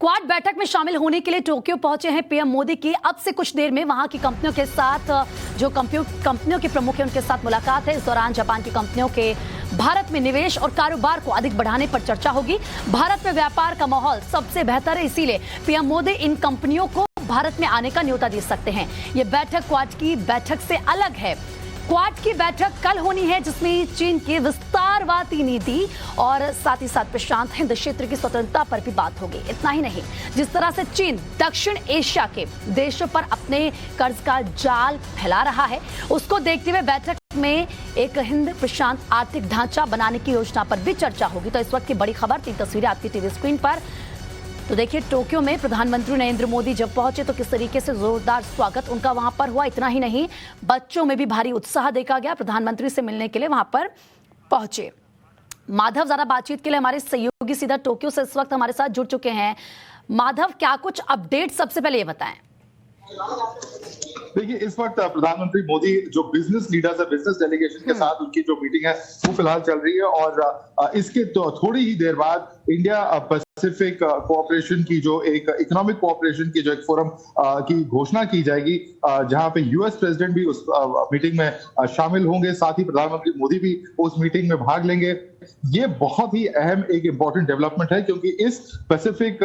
Quad बैठक में शामिल होने के लिए टोक्यो पहुंचे हैं पीएम मोदी की अब से कुछ देर में वहां की कंपनियों के साथ जो कंपनियों के प्रमुख हैं उनके साथ मुलाकात है। इस दौरान जापान की कंपनियों के भारत में निवेश और कारोबार को अधिक बढ़ाने पर चर्चा होगी। भारत में व्यापार का माहौल सबसे बेहतर है, इसीलिए पीएम मोदी इन कंपनियों को भारत में आने का न्योता दे सकते हैं। ये बैठक क्वाड की बैठक से अलग है। क्वाड की बैठक कल होनी है जिसमें चीन की विस्तारवादी नीति और साथ ही साथ प्रशांत हिंद क्षेत्र की स्वतंत्रता पर भी बात होगी। इतना ही नहीं, जिस तरह से चीन दक्षिण एशिया के देशों पर अपने कर्ज का जाल फैला रहा है, उसको देखते हुए बैठक में एक हिंद प्रशांत आर्थिक ढांचा बनाने की योजना पर भी चर्चा होगी। तो इस वक्त की बड़ी खबर, 3 तस्वीरें आपकी टीवी स्क्रीन पर। तो देखिए, टोक्यो में प्रधानमंत्री नरेंद्र मोदी जब पहुंचे तो किस तरीके से जोरदार स्वागत उनका वहां पर हुआ। इतना ही नहीं, बच्चों में भी भारी उत्साह देखा गया। प्रधानमंत्री से मिलने के लिए वहां पर पहुंचे। माधव ज्यादा बातचीत के लिए हमारे सहयोगी सीधा टोक्यो से इस वक्त हमारे साथ जुड़ चुके हैं। माधव, क्या कुछ अपडेट सबसे पहले ये बताएं। देखिए, इस वक्त प्रधानमंत्री मोदी जो बिजनेस लीडर्स है, बिजनेस डेलीगेशन के साथ उनकी जो मीटिंग है वो फिलहाल चल रही है और इसके तो थोड़ी ही देर बाद इंडिया पैसिफिक कोऑपरेशन की जो एक इकोनॉमिक कोऑपरेशन की जो एक फोरम की घोषणा की जाएगी, जहां पे यूएस प्रेसिडेंट भी उस मीटिंग में शामिल होंगे। साथ ही प्रधानमंत्री मोदी भी उस मीटिंग में भाग लेंगे। ये बहुत ही अहम एक इंपॉर्टेंट डेवलपमेंट है क्योंकि इस Pacific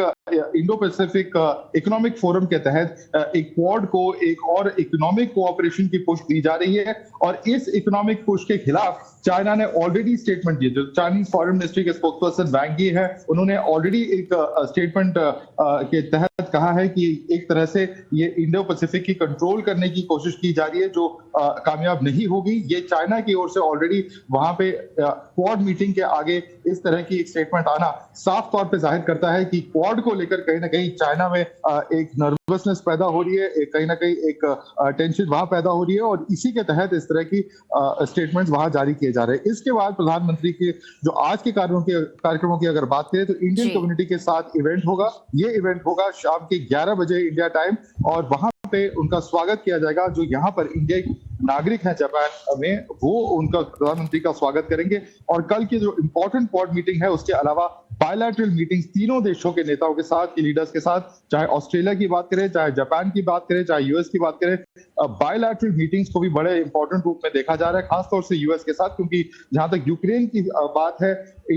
Indo Pacific economic forum के तहत एक क्वाड को एक और इकोनॉमिक कोऑपरेशन की पुश दी जा रही है और इस इकोनॉमिक पुश के खिलाफ चाइना ने ऑलरेडी स्टेटमेंट दिए। जो चाइनीज फॉरेन मिनिस्ट्री के स्पोक्सपर्सन वांग यी है, उन्होंने ऑलरेडी एक स्टेटमेंट के तहत कहा है कि एक तरह से ये इंडो पैसिफिक की कंट्रोल करने की कोशिश की जा रही है जो कामयाब नहीं होगी। ये चाइना की ओर से ऑलरेडी वहां पे क्वाड मीटिंग के आगे इस तरह की एक स्टेटमेंट आना साफ तौर पे जाहिर करता है कि क्वाड को लेकर कहीं ना कहीं चाइना में एक नर्वसनेस पैदा हो रही है, कहीं ना कहीं एक टेंशन वहां पैदा हो रही है और इसी के तहत इस तरह की स्टेटमेंट्स वहां जारी किए जा रहे हैं। इसके बाद प्रधानमंत्री के जो आज के कार्यक्रमों की अगर बात करें तो इंडियन कम्युनिटी के साथ इवेंट होगा। ये इवेंट होगा शाम के 11 बजे इंडिया टाइम और वहां पे उनका स्वागत किया जाएगा। जो यहाँ पर इंडिया नागरिक हैं जापान में, वो उनका प्रधानमंत्री का स्वागत करेंगे। और कल की जो इंपॉर्टेंट क्वाड मीटिंग है उसके अलावा बायलैटरल मीटिंग्स तीनों देशों के नेताओं के साथ, के लीडर्स के साथ, चाहे ऑस्ट्रेलिया की बात करें, चाहे जापान की बात करें, चाहे यूएस की बात करें, बायलैटरल मीटिंग्स को भी बड़े इंपॉर्टेंट रूप में देखा जा रहा है, खासतौर से यूएस के साथ, क्योंकि जहां तक यूक्रेन की बात है,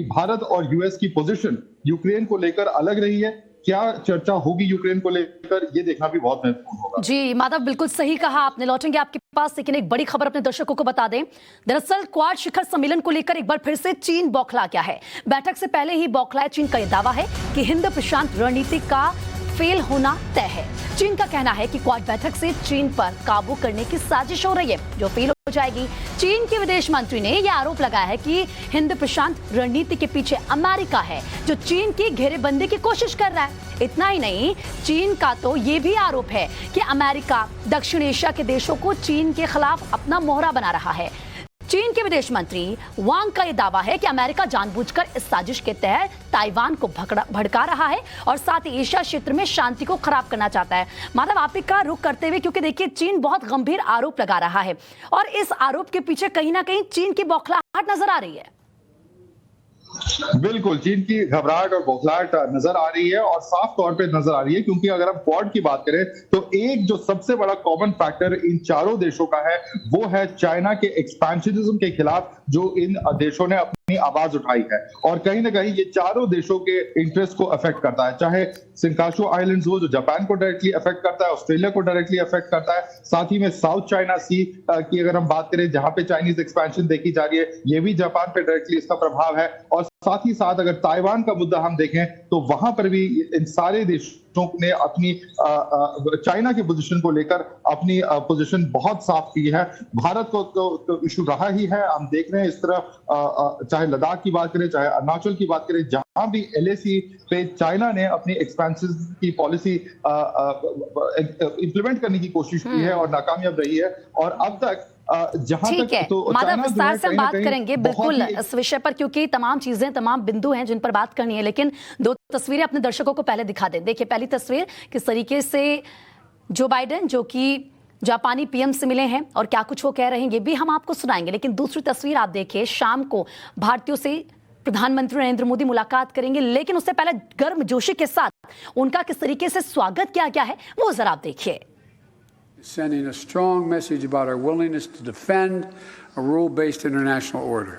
भारत और यूएस की पोजीशन यूक्रेन को लेकर अलग रही है। क्या चर्चा होगी यूक्रेन को लेकर, ये देखना भी बहुत महत्वपूर्ण होगा। जी माधव, बिल्कुल सही कहा आपने। लौटेंगे आपके पास, लेकिन एक बड़ी खबर अपने दर्शकों को बता दें। दरअसल क्वाड शिखर सम्मेलन को लेकर एक बार फिर से चीन बौखला गया है। बैठक से पहले ही बौखलाए चीन का यह दावा है कि हिंद प्रशांत रणनीति का फेल होना तय है। चीन का कहना है कि क्वाड बैठक से चीन पर काबू करने की साजिश हो रही है जो फेल हो जाएगी। चीन के विदेश मंत्री ने यह आरोप लगाया है कि हिंद प्रशांत रणनीति के पीछे अमेरिका है जो चीन की घेरेबंदी की कोशिश कर रहा है। इतना ही नहीं, चीन का तो यह भी आरोप है कि अमेरिका दक्षिण एशिया के देशों को चीन के खिलाफ अपना मोहरा बना रहा है। चीन के विदेश मंत्री वांग का यह दावा है कि अमेरिका जानबूझकर इस साजिश के तहत ताइवान को भड़का रहा है और साथ ही एशिया क्षेत्र में शांति को खराब करना चाहता है। माधव, आप का रुख करते हुए, क्योंकि देखिए चीन बहुत गंभीर आरोप लगा रहा है और इस आरोप के पीछे कहीं ना कहीं चीन की बौखलाहट नजर आ रही है। बिल्कुल, चीन की घबराहट और बौखलाहट नजर आ रही है और साफ तौर पे नजर आ रही है क्योंकि अगर हम क्वाड की बात करें तो एक जो सबसे बड़ा कॉमन फैक्टर इन चारों देशों का है वो है चाइना के एक्सपेंशनिज्म के खिलाफ जो इन देशों ने अपनी आवाज उठाई है और कहीं ना कहीं ये चारों देशों के इंटरेस्ट को अफेक्ट करता है। चाहे सिंकाशो आइलैंड्स हो जो जापान को डायरेक्टली अफेक्ट करता है, ऑस्ट्रेलिया को डायरेक्टली अफेक्ट करता है, साथ ही में साउथ चाइना सी की अगर हम बात करें जहां पे चाइनीज एक्सपेंशन देखी जा रही है, ये भी जापान पे डायरेक्टली इसका प्रभाव है। और साथ ही साथ अगर ताइवान का मुद्दा हम देखें तो वहां पर भी इन सारे देशों ने अपनी चाइना की पोजीशन को लेकर अपनी पोजीशन बहुत साफ की है। भारत को तो इशू रहा ही है, हम देख रहे हैं इस तरह चाहे लद्दाख की बात करें, चाहे अरुणाचल की बात करें, जहां भी एलएसी पे चाइना ने अपनी एक्सपेंशन की पॉलिसी इंप्लीमेंट करने की कोशिश की है और नाकामयाब रही है। और अब तक ठीक है, माधव विस्तार से बात करेंगे बिल्कुल इस विषय पर, क्योंकि तमाम चीजें, तमाम बिंदु हैं जिन पर बात करनी है। लेकिन 2 तस्वीरें अपने दर्शकों को पहले दिखा दें। देखिए, पहली तस्वीर किस तरीके से जो बाइडेन, जो कि जापानी पीएम से मिले हैं और क्या कुछ वो कह रहे हैं ये भी हम आपको सुनाएंगे। लेकिन दूसरी तस्वीर आप देखिए, शाम को भारतीयों से प्रधानमंत्री नरेंद्र मोदी मुलाकात करेंगे, लेकिन उससे पहले गर्मजोशी के साथ उनका किस तरीके से स्वागत किया गया है वो जरा आप देखिए। Sending a strong message about our willingness to defend a rule-based international order.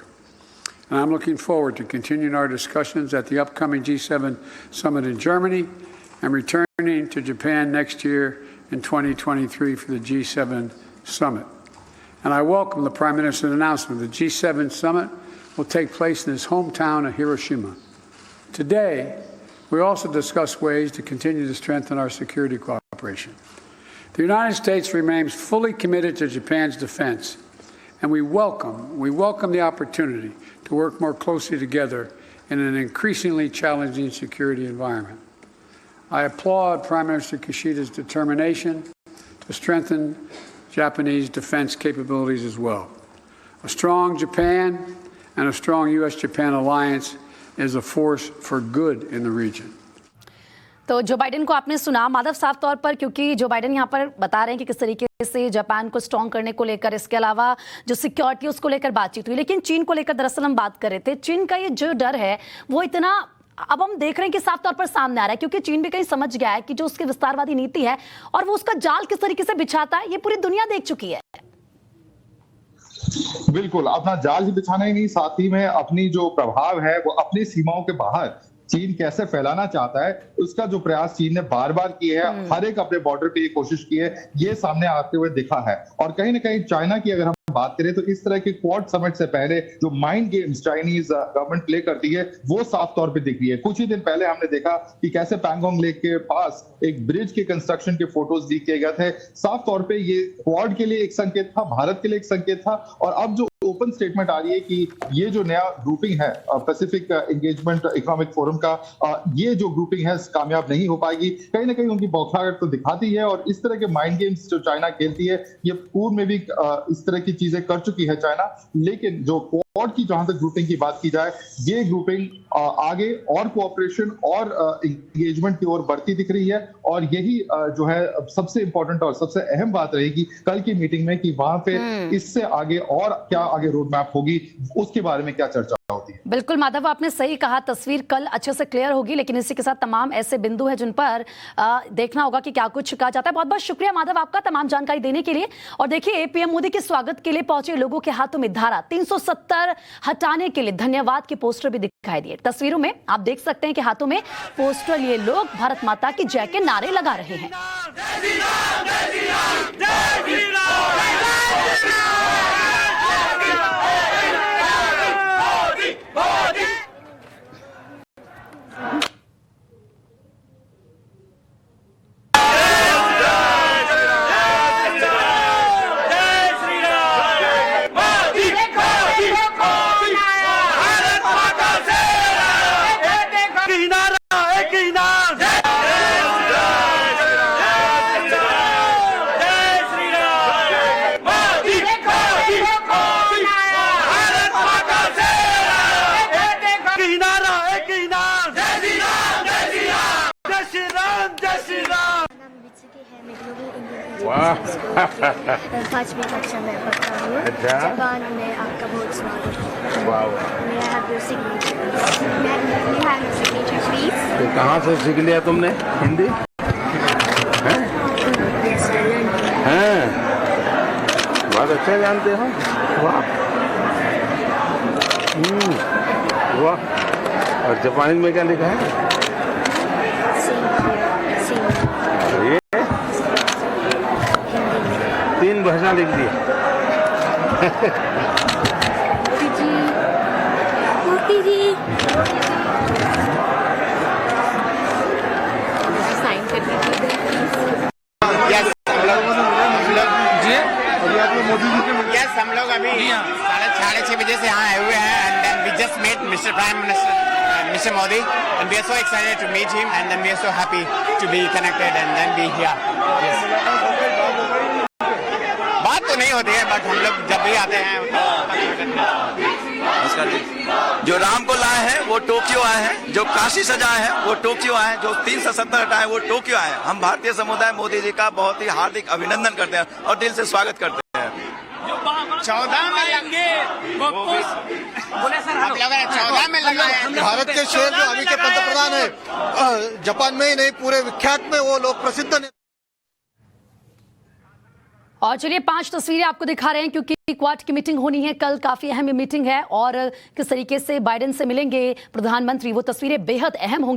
And I'm looking forward to continuing our discussions at the upcoming G7 summit in Germany and returning to Japan next year in 2023 for the G7 summit. And I welcome the Prime Minister's announcement the G7 summit will take place in his hometown of Hiroshima. Today, we also discuss ways to continue to strengthen our security cooperation. The United States remains fully committed to Japan's defense, and we welcome the opportunity to work more closely together in an increasingly challenging security environment. I applaud Prime Minister Kishida's determination to strengthen Japanese defense capabilities as well. A strong Japan and a strong U.S.-Japan alliance is a force for good in the region. तो Joe Biden को आपने सुना माधव साफ तौर पर, क्योंकि Joe Biden यहाँ पर बता रहे हैं कि किस तरीके से जापान को स्ट्रॉन्ग करने को लेकर, इसके अलावा जो सिक्योरिटी उसको लेकर बातचीत हुई, लेकिन चीन को लेकर दरअसल हम बात कर रहे थे। चीन का ये जो डर है वो इतना अब हम देख रहे हैं कि साफ तौर पर सामने आ रहा है, क्योंकि चीन भी कहीं समझ गया है कि जो उसकी विस्तारवादी नीति है और वो उसका जाल किस तरीके से बिछाता है ये पूरी दुनिया देख चुकी है। बिल्कुल, अपना जाल ही बिछाना ही नहीं, साथ ही में अपनी जो प्रभाव है वो अपनी सीमाओं के बाहर चीन कैसे फैलाना चाहता है उसका जो प्रयास चीन ने बार बार किए है, हर एक अपने बॉर्डर पे ये कोशिश की है, ये सामने आते हुए दिखा है। और कहीं ना कहीं चाइना की अगर हम बात करें तो इस तरह के क्वाड समिट से पहले जो mind games Chinese government play करती है वो साफ तौर पे दिख रही है। कुछ ही दिन पहले हमने देखा कि कैसे पैंगोंग लेक के पास एक ब्रिज के कंस्ट्रक्शन के फोटोज लीक किए गए थे। साफ तौर पे ये क्वाड के लिए एक संकेत था, भारत के लिए एक संकेत था। और अब जो ओपन स्टेटमेंट आ रही है कि ये जो नया ग्रुपिंग है पैसिफिक एंगेजमेंट इकोनॉमिक फोरम का, ये जो ग्रुपिंग है कामयाब नहीं हो पाएगी। कहीं ना कहीं उनकी बौखलाहट तो दिखाती है और इस तरह के माइंड गेम्स जो चाइना खेलती है ये पूर्व में भी इस तरह की चीजें कर चुकी है चाइना। लेकिन जो क्वाड की जहां तक ग्रुपिंग की बात की जाए, ये ग्रुपिंग आगे और कोऑपरेशन और एंगेजमेंट की ओर बढ़ती दिख रही है। और यही जो है सबसे इंपॉर्टेंट और सबसे अहम बात रहेगी कल की मीटिंग में कि वहां पे इससे आगे और क्या आगे रोड मैप होगी, उसके बारे में क्या चर्चा होती है। बिल्कुल माधव, आपने सही कहा, तस्वीर कल अच्छे से क्लियर होगी, लेकिन इसी के साथ तमाम ऐसे बिंदु हैं जिन पर देखना होगा कि क्या कुछ कहा जाता है। बहुत बहुत शुक्रिया माधव आपका तमाम जानकारी देने के लिए। और देखिए, पीएम मोदी के स्वागत के लिए पहुंचे लोगों के हाथों में धारा 370 हटाने के लिए धन्यवाद के पोस्टर भी दिखाई दिए। तस्वीरों में आप देख सकते हैं कि हाथों में पोस्टर लिए लोग भारत माता की जय के नारे लगा रहे हैं। पांचवी कक्षा में पढ़ता हूँ। जापान में आपका बहुत स्वागत है। May I have your signature? May I have your signature, please? तो कहाँ से सीख लिया तुमने हिंदी? Yes, I learned. हैं? बहुत अच्छा जानते हो? वाह! वाह! और जापानी में क्या लिखा है? ये 3 भाषा लिख दी। साइन कर दीजिए। यस, हम लोग अभी 6:30 बजे से यहाँ आए हुए हैं and then we just met mister prime minister Mr. Modi, and we are so excited to meet him, and then we are so happy to be connected and then be here. Yes. बात तो नहीं होती है, but हम लोग जब भी आते हैं नमस्कार जी। जो राम को लाए हैं वो टोक्यो आए हैं, जो काशी सजाए हैं वो टोक्यो आए हैं, जो 370 हटाए वो टोक्यो आए हैं। हम भारतीय समुदाय मोदी जी का बहुत ही हार्दिक अभिनंदन करते हैं और दिल से स्वागत करते हैं। 14 में आएंगे वो खुश बोले सर हम लोगों ने 14 में लगाए हैं। भारत के शेर जो अभी के पंतप्रधान है, जापान में ही नहीं पूरे विख्यात में वो लोग प्रसिद्ध हैं। और चलिए 5 तस्वीरें आपको दिखा रहे हैं क्योंकि क्वाड की मीटिंग होनी है कल, काफी अहम मीटिंग है और किस तरीके से बाइडेन से मिलेंगे प्रधानमंत्री, वो तस्वीरें बेहद अहम होंगी।